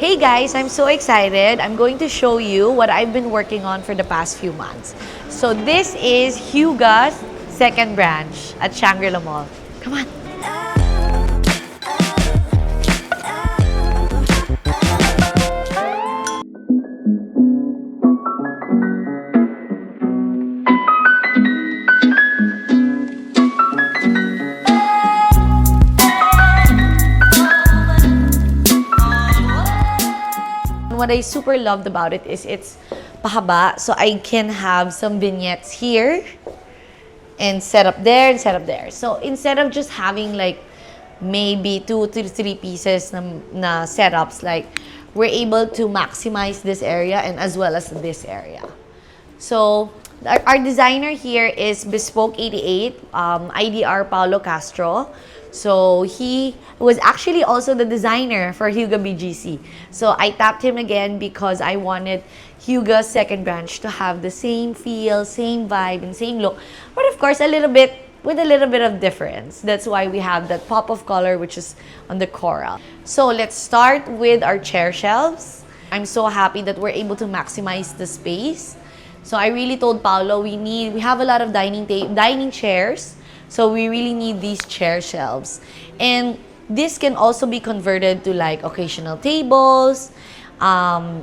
Hey guys, I'm so excited. I'm going to show you what I've been working on for the past few months. So this is Huga's second branch at Shangri-La Mall. Come on. What I super loved about it is it's pahaba, so I can have some vignettes here and set up there and set up there. So instead of just having like maybe 2 to 3 pieces na setups, like we're able to maximize this area and as well as this area. So our designer here is Bespoke 88, IDR Paulo Castro. So he was actually also the designer for Huga BGC. So I tapped him again because I wanted Huga's second branch to have the same feel, same vibe, and same look. But of course, with a little bit of difference. That's why we have that pop of color, which is on the coral. So let's start with our chair shelves. I'm so happy that we're able to maximize the space. So I really told Paolo we have a lot of dining chairs. So we really need these chair shelves. And this can also be converted to like occasional tables, other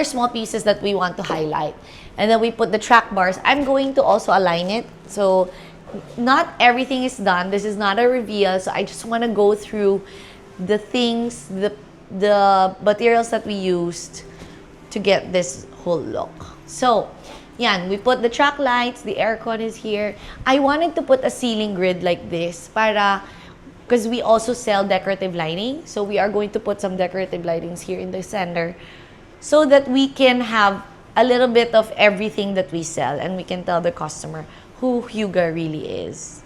small pieces that we want to highlight. And then we put the track bars. I'm going to also align it. So not everything is done. This is not a reveal. So I just want to go through the things, the materials that we used to get this whole look. So, yan, we put the track lights, the aircon is here. I wanted to put a ceiling grid like this because we also sell decorative lighting. So we are going to put some decorative lightings here in the center so that we can have a little bit of everything that we sell and we can tell the customer who Huga really is.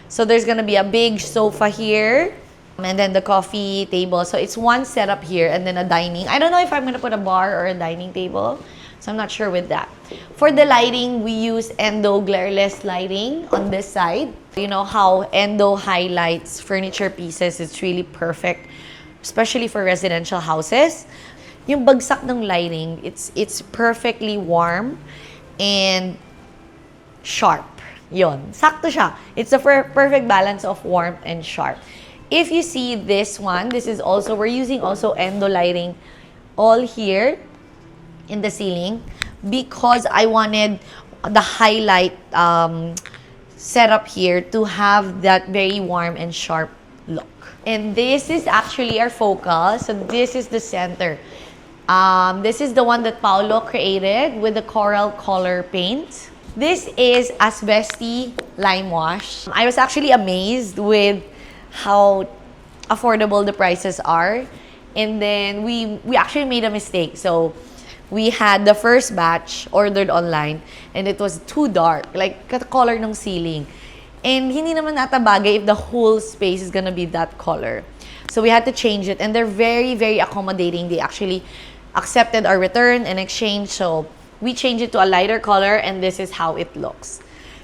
So there's gonna be a big sofa here and then the coffee table. So it's one setup here and then a dining. I don't know if I'm gonna put a bar or a dining table. So I'm not sure with that. For the lighting, we use Endo glareless lighting on this side. You know how Endo highlights furniture pieces. It's really perfect, especially for residential houses. Yung bagsak ng lighting, it's perfectly warm and sharp. Yon, sakto siya. It's a perfect balance of warmth and sharp. If you see this one, we're using also Endo lighting all here in the ceiling because I wanted the highlight setup here to have that very warm and sharp look. And this is actually our focal. So this is the center. This is the one that Paolo created with the coral color paint. This is Asbesti Lime Wash. I was actually amazed with how affordable the prices are. And then we actually made a mistake. So we had the first batch ordered online and it was too dark, like the color ng ceiling. And hindi naman ata bagay if the whole space is gonna be that color. So we had to change it and they're very, very accommodating. They actually accepted our return and exchange. So we changed it to a lighter color and this is how it looks.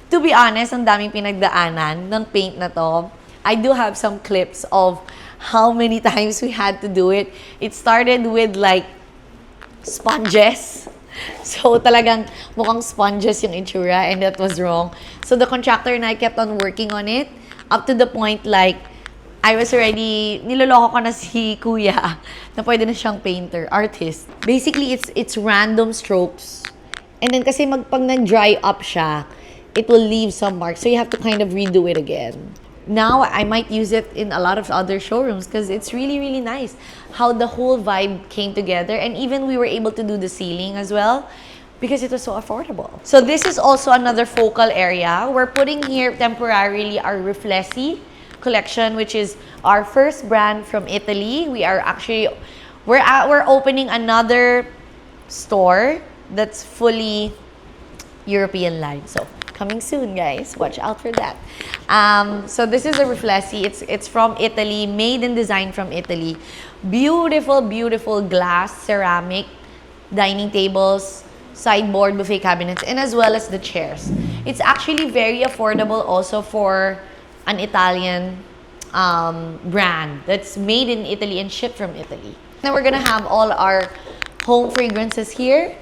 To be honest, ang daming pinagdaanan ng paint na to. I do have some clips of how many times we had to do it. It started with like sponges. So talagang mukhang sponges yung itsura and that was wrong. So the contractor and I kept on working on it up to the point like I was already, niloloko ko na si kuya na pwede na siyang painter, artist. Basically, it's random strokes. And then kasi pag nag-dry up siya, it will leave some marks. So you have to kind of redo it again. Now, I might use it in a lot of other showrooms because it's really, really nice how the whole vibe came together. And even we were able to do the ceiling as well because it was so affordable. So this is also another focal area. We're putting here temporarily our Riflesi collection, which is our first brand from Italy. We're opening another store that's fully European line. So coming soon, guys. Watch out for that. So this is a Riflesi. It's from Italy, made and designed from Italy. Beautiful, beautiful glass, ceramic dining tables, sideboard, buffet cabinets, and as well as the chairs. It's actually very affordable also for an Italian brand that's made in Italy and shipped from Italy. Then we're gonna have all our home fragrances here.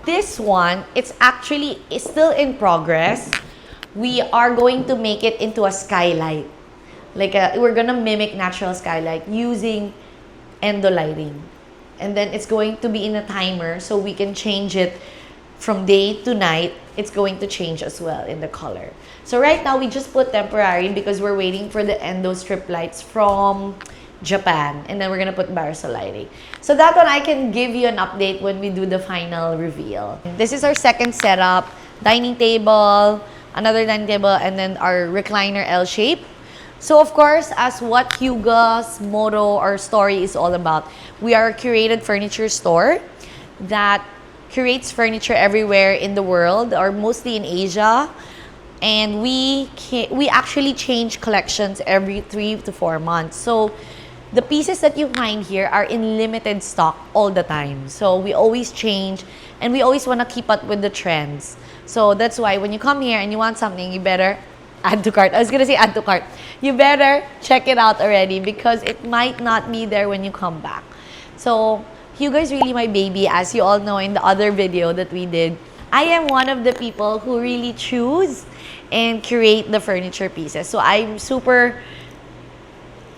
This one, it's still in progress. We are going to make it into a skylight. We're gonna mimic natural skylight using endo lighting. And then it's going to be in a timer so we can change it from day to night. It's going to change as well in the color. So right now, we just put temporary because we're waiting for the endo strip lights from Japan. And then we're gonna put Barso lighting. So that one, I can give you an update when we do the final reveal. This is our second setup. Dining table, another dining table, and then our recliner L shape. So of course, as what Huga's motto or story is all about, we are a curated furniture store that curates furniture everywhere in the world, or mostly in Asia. And we actually change collections every 3 to 4 months. So the pieces that you find here are in limited stock all the time. So we always change, and we always want to keep up with the trends. So that's why when you come here and you want something, you better add to cart. I was gonna say add to cart. You better check it out already because it might not be there when you come back. So Huga is really my baby, as you all know in the other video that we did. I am one of the people who really choose and curate the furniture pieces. So I'm super,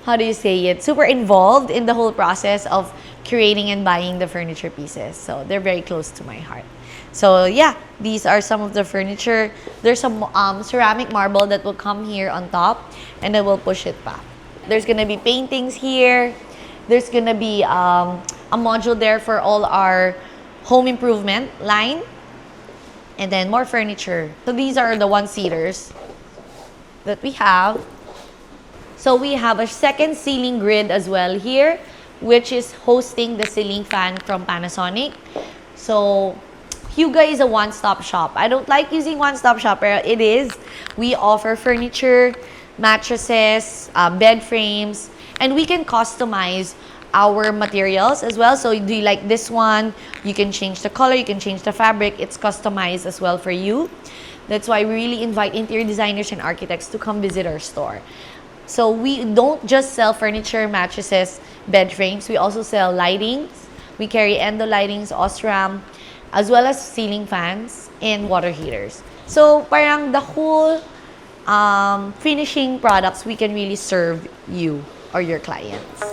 how do you say it? Super involved in the whole process of curating and buying the furniture pieces. So they're very close to my heart. So yeah, these are some of the furniture. There's some ceramic marble that will come here on top, and then we'll push it back. There's gonna be paintings here. There's gonna be a module there for all our home improvement line, and then more furniture. So these are the one-seaters that we have. So we have a second ceiling grid as well here, which is hosting the ceiling fan from Panasonic. So Huga is a one-stop shop. I don't like using one-stop shop, but it is. We offer furniture, mattresses, bed frames, and we can customize our materials as well. So do you like this one? You can change the color, you can change the fabric. It's customized as well for you. That's why we really invite interior designers and architects to come visit our store. So we don't just sell furniture, mattresses, bed frames. We also sell lightings. We carry endo lightings, Osram, as well as ceiling fans and water heaters. So parang the whole finishing products we can really serve you or your clients.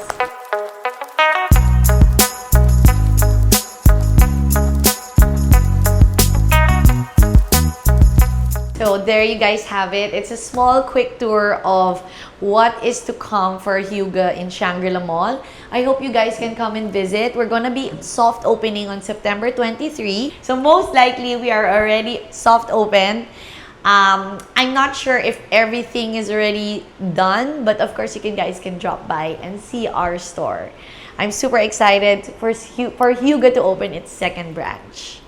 So there you guys have it. It's a small quick tour of what is to come for Huga in Shangri-La Mall. I hope you guys can come and visit. We're gonna be soft opening on September 23. So most likely we are already soft open. I'm not sure if everything is already done, but of course you guys can drop by and see our store. I'm super excited for Huga to open its second branch.